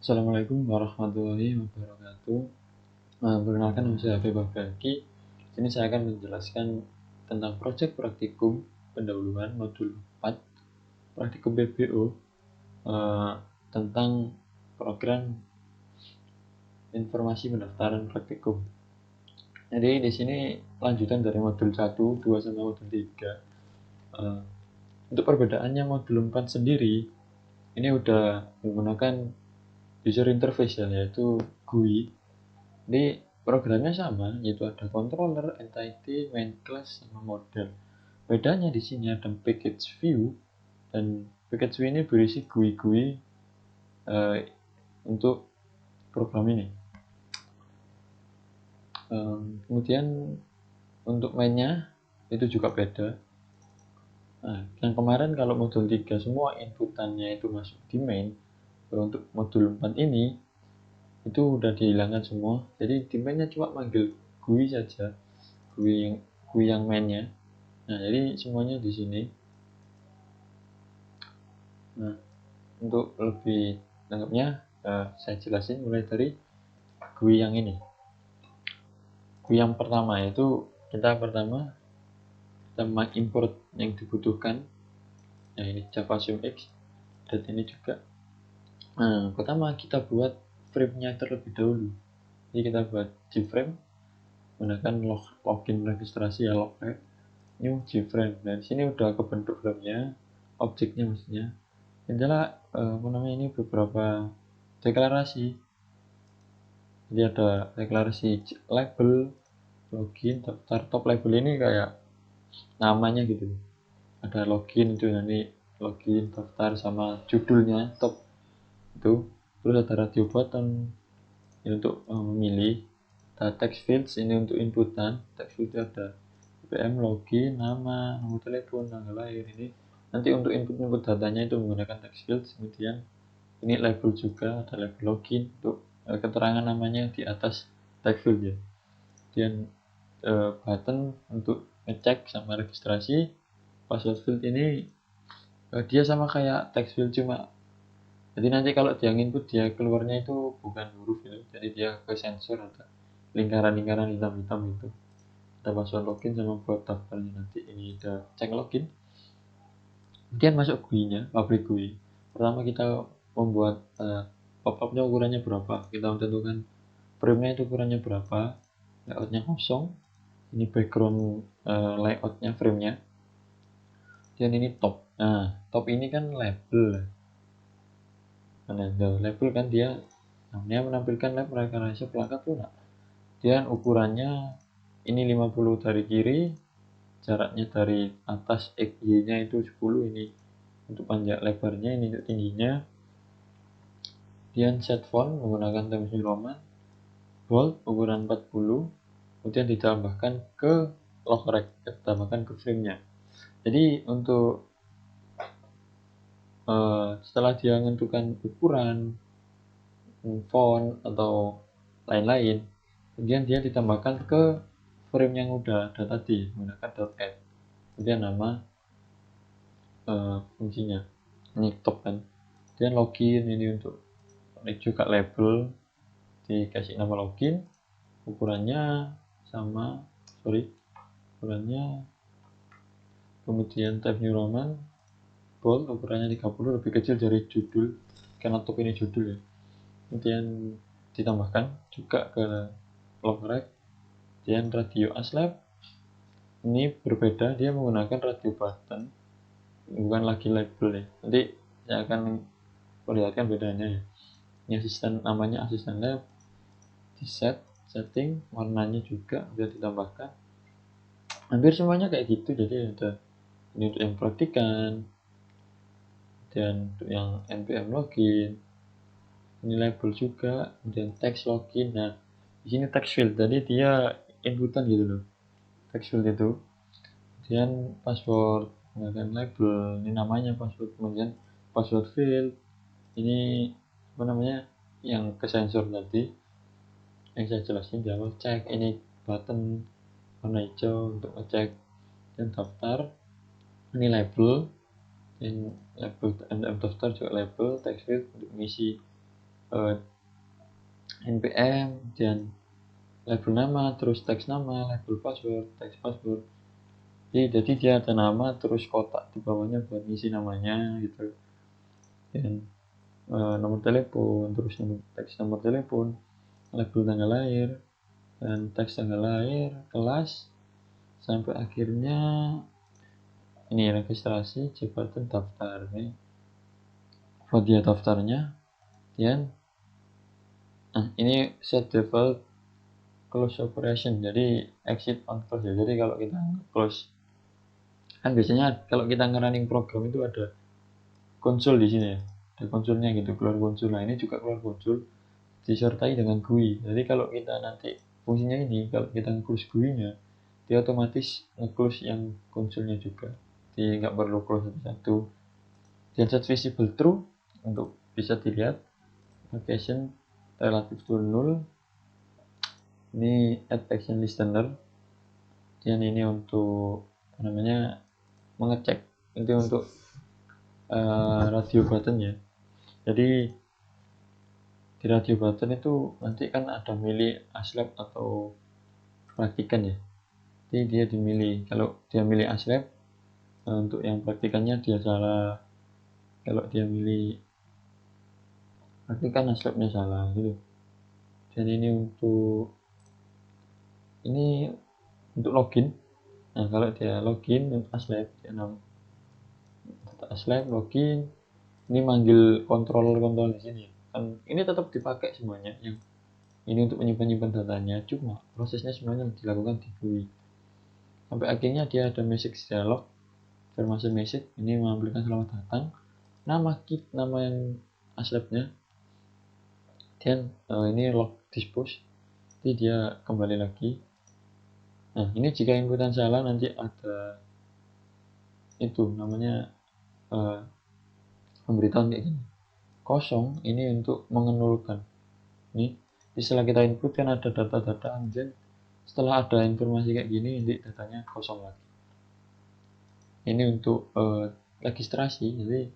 Assalamualaikum warahmatullahi wabarakatuh. Perkenalkan nama saya Habib Bagi. Sini saya akan menjelaskan tentang proyek praktikum pendahuluan modul 4 praktikum BBO tentang program informasi pendaftaran praktikum. Jadi di sini lanjutan dari modul 1, 2 sampai modul 3. Untuk perbedaannya modul 4 sendiri ini udah menggunakan user interface yaitu GUI. Jadi programnya sama, yaitu ada controller, entity, main class, sama model. Bedanya di sini ada package view, dan package view ini berisi GUI-GUI untuk program ini. Kemudian untuk mainnya itu juga beda. Nah, yang kemarin kalau modul 3 semua inputannya itu masuk di main, untuk modul 4 ini itu udah dihilangkan semua. Jadi di mainnya cuma manggil GUI saja, GUI yang mainnya. Nah, jadi semuanya di sini. Nah, untuk lebih lengkapnya saya jelasin mulai dari GUI yang ini. GUI yang pertama itu kita import yang dibutuhkan. Nah, ini JavaScript X dan ini juga. Nah, pertama kita buat frame-nya terlebih dahulu. Jadi kita buat JFrame menggunakan login registrasi ya, login new JFrame. Dan di sini udah kebentuk frame-nya, objeknya maksudnya. Adalah ini beberapa deklarasi. Jadi ada deklarasi label, login, daftar. Top label ini kayak namanya gitu. Ada login itu nanti login, daftar, sama judulnya top itu. Terus ada radio button ini untuk memilih. Ada text fields ini untuk inputan. Text fields ada BPM, login, nama, nomor telepon, tanggal lahir. Ini nanti untuk input datanya itu menggunakan text fields. Kemudian ini label juga, ada label login untuk keterangan namanya di atas text field ya. Kemudian button untuk ngecek sama registrasi. Password field ini dia sama kayak text field, cuma jadi nanti kalau dia input dia keluarnya itu bukan huruf ya, jadi dia ke sensor, ada lingkaran-lingkaran hitam-hitam itu. Ada password login sama buat daftarnya nanti. Ini udah cek login. Kemudian masuk GUI-nya, pabrik GUI. Pertama kita membuat pop-up-nya ukurannya berapa. Kita tentukan frame-nya itu ukurannya berapa, layout-nya kosong. Ini background layout-nya, frame-nya. Dan ini top. Nah, top ini kan label. Nah, label kan dia namanya menampilkan lab referensi plakat tuh. Nah, dan ukurannya ini 50 dari kiri, jaraknya dari atas XY-nya itu 10. Ini untuk panjang lebarnya, ini untuk tingginya. Kemudian set font menggunakan Times New Roman, bold ukuran 40, kemudian ditambahkan ke logRect, ditambahkan ke frame-nya. Jadi untuk setelah dia menentukan ukuran, font atau lain-lain, kemudian dia ditambahkan ke frame yang udah ada tadi menggunakan .add. Kemudian nama fungsinya ini top kan. Kemudian login ini untuk juga label, dikasih nama login, ukurannya sama, ukurannya. Kemudian Times New Roman, bold ukurannya 30, lebih kecil dari judul karena top ini judul ya. Kemudian ditambahkan juga ke logRect. Dan radio ASLab ini berbeda, dia menggunakan radio button, bukan lagi label ya. Nanti saya akan perlihatkan bedanya ya. Ini asisten, namanya asisten lab. Di setting, warnanya juga bisa ditambahkan. Hampir semuanya kayak gitu. Jadi ada ini untuk yang praktikan, dan untuk yang npm login, ini label juga, dan text login. Nah, di sini text field, jadi dia inputan gitu loh, text field itu. Kemudian password menggunakan label, ini namanya password. Kemudian password field ini yang ke sensor tadi yang saya jelasin di awal. Cek ini button warna hijau untuk ngecek. Dan daftar ini label, dan label daftar juga label. Text field untuk mengisi npm dan label nama, terus teks nama, label password, teks password. Jadi dia ada nama terus kotak di bawahnya buat ngisi namanya gitu, dan nomor telepon, terus teks nomor telepon, label tanggal lahir, dan teks tanggal lahir, kelas, sampai akhirnya ini registrasi, jabatan, daftar. Ini buat dia daftarnya, dan ini set default close operation, jadi exit on close ya. Jadi kalau kita close, kan biasanya kalau kita nge-running program itu ada konsol di sini ya, ada konsolnya gitu, keluar konsol. Nah ini juga keluar konsol disertai dengan GUI. Jadi kalau kita nanti fungsinya ini, kalau kita nge-close GUI-nya, dia otomatis nge-close yang konsolnya juga, jadi nggak perlu close satu-satu. Dan set visible true untuk bisa dilihat location relatif to null. Ini add action listener, dan ini untuk apa namanya, mengecek, itu untuk radio button ya. Jadi di radio button itu nanti kan ada milih aslab atau praktikan ya. Jadi dia dimilih, kalau dia milih aslab, untuk yang praktikannya dia salah. Kalau dia milih praktikan, aslabnya salah gitu. Dan ini untuk login. Nah kalau dia login untuk aslab, dia aslab login, ini manggil kontrol di sini kan, ini tetap dipakai semuanya. Yang ini untuk menyimpan datanya, cuma prosesnya semuanya dilakukan di GUI. Sampai akhirnya dia ada message dialog, confirmation message, ini menampilkan selamat datang, nama nama yang aslabnya, dan ini log dispose, jadi dia kembali lagi. Nah ini jika inputan salah, nanti ada itu namanya pemberitahuan kayak gini, kosong, ini untuk mengenulkan. Ini setelah kita input kan ada data-data anjir, setelah ada informasi kayak gini, nanti datanya kosong lagi. Ini untuk registrasi, jadi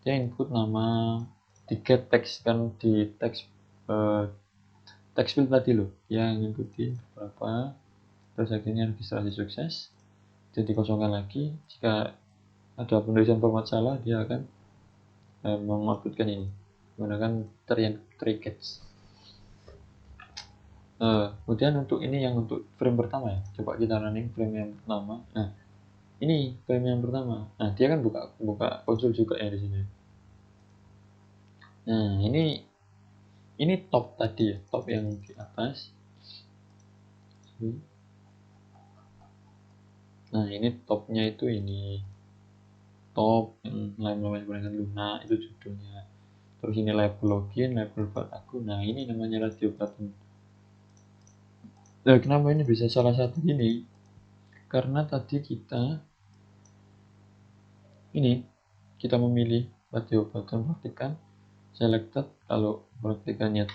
dia input nama, di get text kan, di text text field tadi loh, yang ngikutin berapa, terus akhirnya registrasi sukses, jadi dikosongkan lagi. Jika ada penulisan format salah, dia akan mengoutputkan ini menggunakan try catch. Kemudian untuk ini yang untuk frame pertama ya, coba kita running frame yang pertama. Nah ini frame yang pertama, nah dia kan buka konsol juga ya di sini. Nah ini top tadi ya, top yang di atas. Nah ini topnya itu, ini top yang namanya Luna, itu judulnya. Terus ini label login, label buat akun. Nah ini namanya radio button. Nah kenapa ini bisa salah satu ini, karena tadi kita memilih radio button praktikan selected, kalau praktikannya,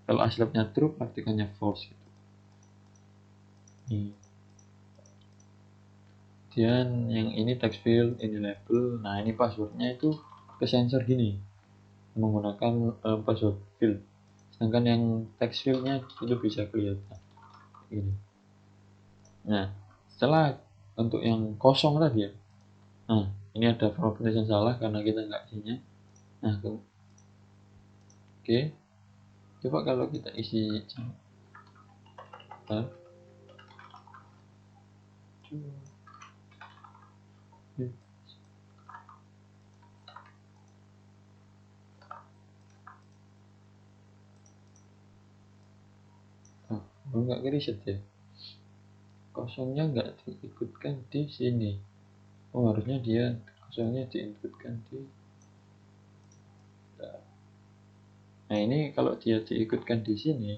kalau aslabnya true, praktikannya false gitu. Kemudian yang ini text field, ini label. Nah ini passwordnya itu ke sensor gini menggunakan password field, sedangkan yang text fieldnya itu bisa kelihatan ini. Nah setelah untuk yang kosong tadi ya, nah ini ada penulisan salah karena kita nggak isinya. Nah oke, coba kalau kita isi nggak ke reset ya, kosongnya nggak diikutkan di sini. Harusnya dia kosongnya diikutkan di, nah ini kalau dia diikutkan di sini,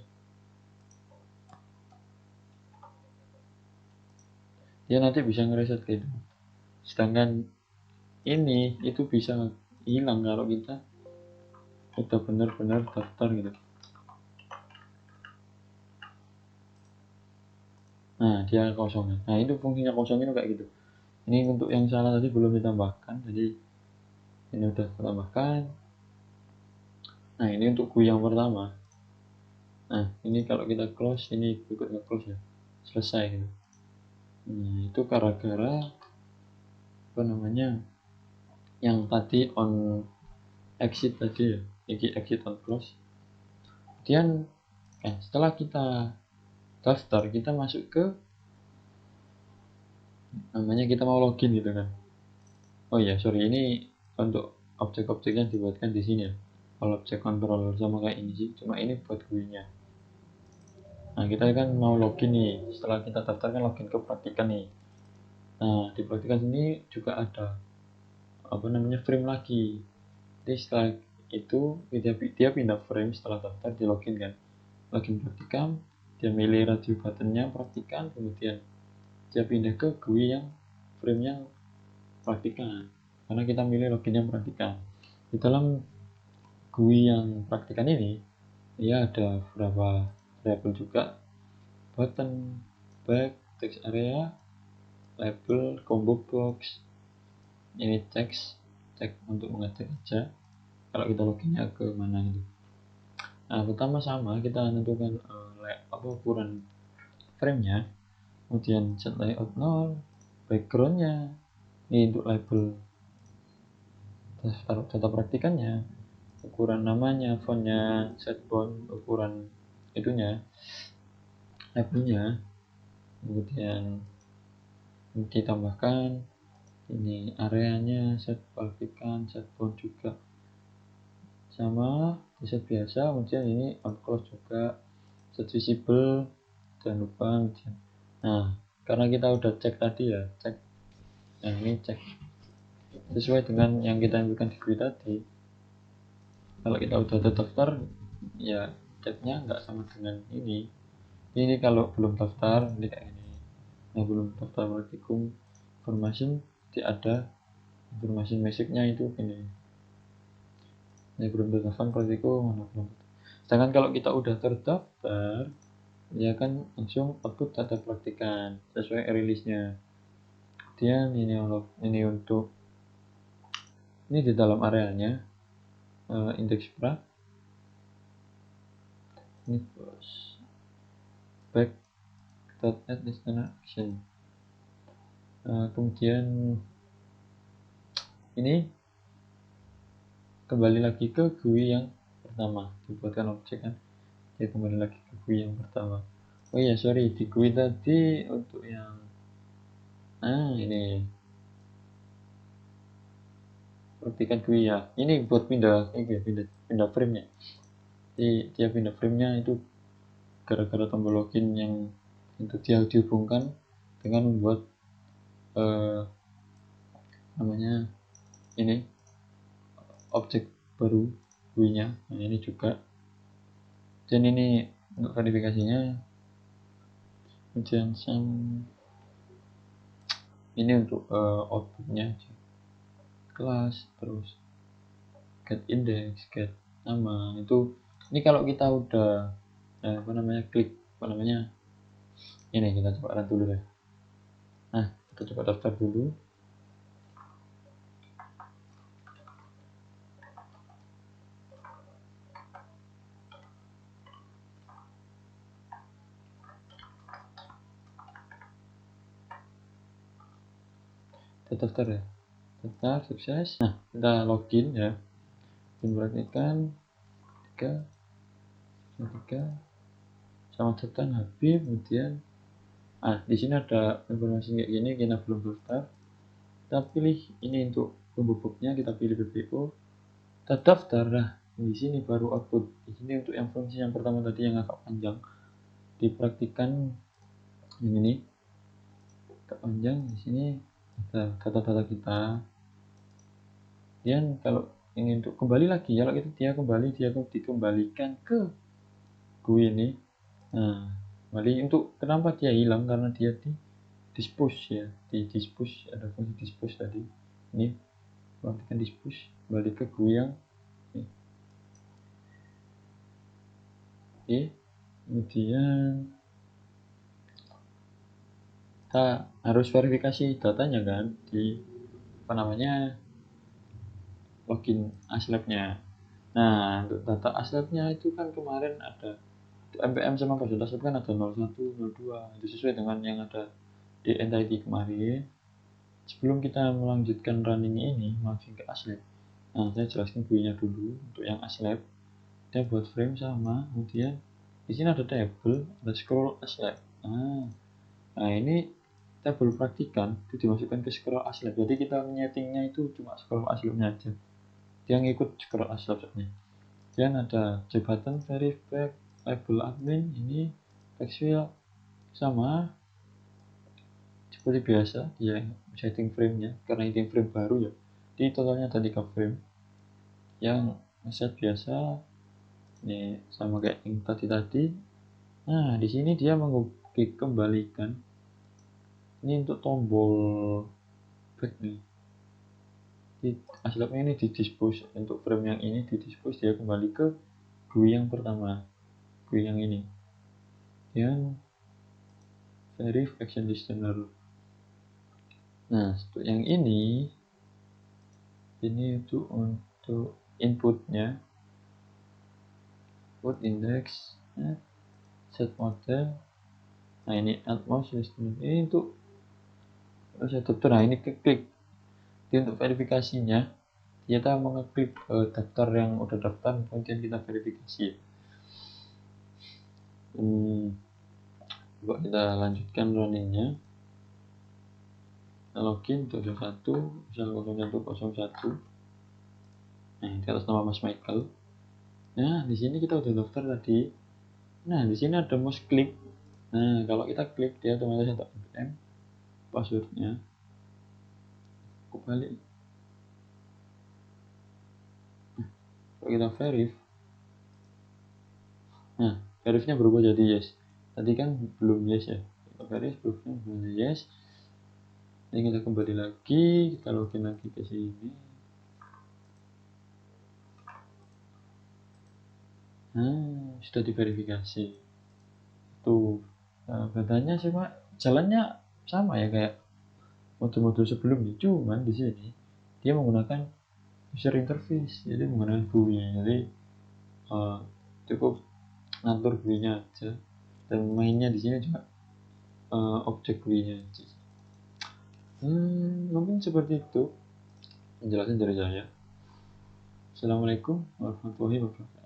dia nanti bisa ngereset gitu. Sedangkan ini itu bisa hilang kalau kita udah benar-benar daftar gitu. Nah dia kosong. Nah itu fungsinya kosong itu kayak gitu. Ini untuk yang salah tadi belum ditambahkan, jadi ini udah ditambahkan. Nah ini untuk GUI yang pertama. Nah ini kalau kita close, ini ikut nge-close ya, selesai gitu. Nah itu gara-gara apa namanya, yang tadi on exit tadi ya, ini exit on close. Kemudian setelah kita daftar, kita masuk ke namanya, kita mau login gitu kan. Oh iya sorry, ini untuk objek-objeknya dibuatkan di sini ya. Kalau objek controller sama kayak ini sih, cuma ini buat GUI nya. Nah kita kan mau login nih, setelah kita daftar kan login ke praktikan nih. Nah di praktikan ini juga ada apa namanya, frame lagi. Jadi setelah itu dia pindah frame setelah daftar, di login kan, login praktikan, dia milih radio buttonnya praktikan, kemudian dia pindah ke GUI yang frame-nya praktikan, karena kita milih login yang praktikan. Di dalam GUI yang praktikan ini ya ada beberapa variabel juga, button, back, text area, label, combo box. Ini text, cek untuk mengecek aja kalau kita loginnya ke mana itu. Nah pertama sama kita tentukan ukuran frame-nya, kemudian set layout 0, background-nya, ini untuk label data praktikannya, ukuran namanya, fontnya, set font, ukuran itunya, labelnya, kemudian ditambahkan ini areanya, set praktikan, set font juga sama, set biasa, kemudian ini on close juga, set visible, jangan lupa. Nah karena kita udah cek tadi ya, cek, nah ini cek sesuai dengan yang kita inputkan di GUI tadi. Kalau kita udah terdaftar ya ceknya nggak sama dengan ini kalau belum daftar ini kayak ini. Nah belum daftar praktikum information, ada information basicnya itu ini. Ini belum terdaftar praktikum, mana belum. Sedangkan kalau kita udah terdaftar ya kan langsung output data praktikan sesuai rilisnya. Kemudian ini untuk ini di dalam areanya index pra, ini bos back add listener action. Kemudian ini kembali lagi ke GUI yang pertama, dibuatkan objek kan, ya kembali lagi ke GUI yang pertama. Oh iya sorry, di GUI tadi untuk yang ini perhatikan GUI ya, ini buat pindah frame nya. Jadi dia pindah frame nya itu gara-gara tombol login yang itu dia dihubungkan dengan membuat namanya ini objek baru GUI nya. Nah ini juga, dan ini untuk verifikasinya. Kemudian ini untuk outputnya kelas, terus get index, get nama. Itu ini kalau kita udah klik ini, kita coba run dulu ya. Nah kita coba daftar dulu. Kita daftar ya, daftar sukses. Nah kita login ya, perhatikan 3 selamat datang Habib. Kemudian di sini ada informasi kayak gini, kita belum daftar, kita pilih ini untuk pembubuknya, kita pilih BPO, kita daftar. Nah di sini baru output. Di sini untuk yang fungsi yang pertama tadi yang agak panjang, dipraktikan yang ini agak panjang. Di sini ada data-data kita. Dan kalau ini untuk kembali lagi, kalau kita dia dikembalikan ke GUI ini. Nah kembali, untuk kenapa dia hilang, karena dia di dispose ya, di dispose, ada fungsi dispose tadi. Ini aktifkan dispose, kembali ke GUI yang ini. Oke, kemudian kita harus verifikasi datanya kan di login Aslab-nya. Nah, untuk data aslabnya itu kan kemarin ada MPM sama password aslab kan ada 01, 02. Itu sesuai dengan yang ada di entity kemarin. Sebelum kita melanjutkan running ini, langsung ke aslab. Nah, saya jelaskan GUI-nya dulu untuk yang aslab. Kita buat frame sama, kemudian di sini ada table, ada scroll aslab. Nah, ini kita baru praktikan, itu dimasukkan ke scroll aslab. Jadi kita menyetingnya itu cuma scroll aslabnya aja. Dia ngikut scroll aslab saja. Dan ada jabatan verify label admin ini textfield sama seperti biasa dia setting frame-nya karena ini frame baru ya. Di totalnya ada 3 frame. Yang set biasa ini sama kayak yang tadi. Nah, di sini dia mengembalikan ini untuk tombol back nih. Di aslabnya ini di dispose untuk frame yang ini di dispose dia kembali ke GUI yang pertama, GUI yang ini. Yang verif action listener. Nah, untuk yang ini itu untuk inputnya, input index, set model. Nah, ini add mouse system. Ini untuk daftar. Nah, ini klik. Jadi untuk verifikasinya, kita mengeklik daftar yang udah daftar, kemudian kita verifikasi. Coba kita lanjutkan runningnya. Kita login 01, misal 0101. Nah, di atas nama Mas Michael. Nah, di sini kita udah daftar tadi. Nah, di sini ada mouse klik. Nah, kalau kita klik dia otomatis ada npm passwordnya. Aku balik. Nah, kalau kita verif, nah verifnya berubah jadi yes. Tadi kan belum yes ya. Kita verif berubah jadi yes. Ini kita kembali lagi, kita login lagi ke sini. Nah, sudah diverifikasi. Tuh, katanya sih Pak, jalannya sama ya kayak modul-modul sebelumnya, cuman di sini dia menggunakan user interface, jadi menggunakan GUI. Jadi cukup ngatur GUI-nya aja, dan mainnya di sini juga objek GUI-nya aja. Mungkin seperti itu penjelasan dari saya. Assalamualaikum warahmatullahi wabarakatuh.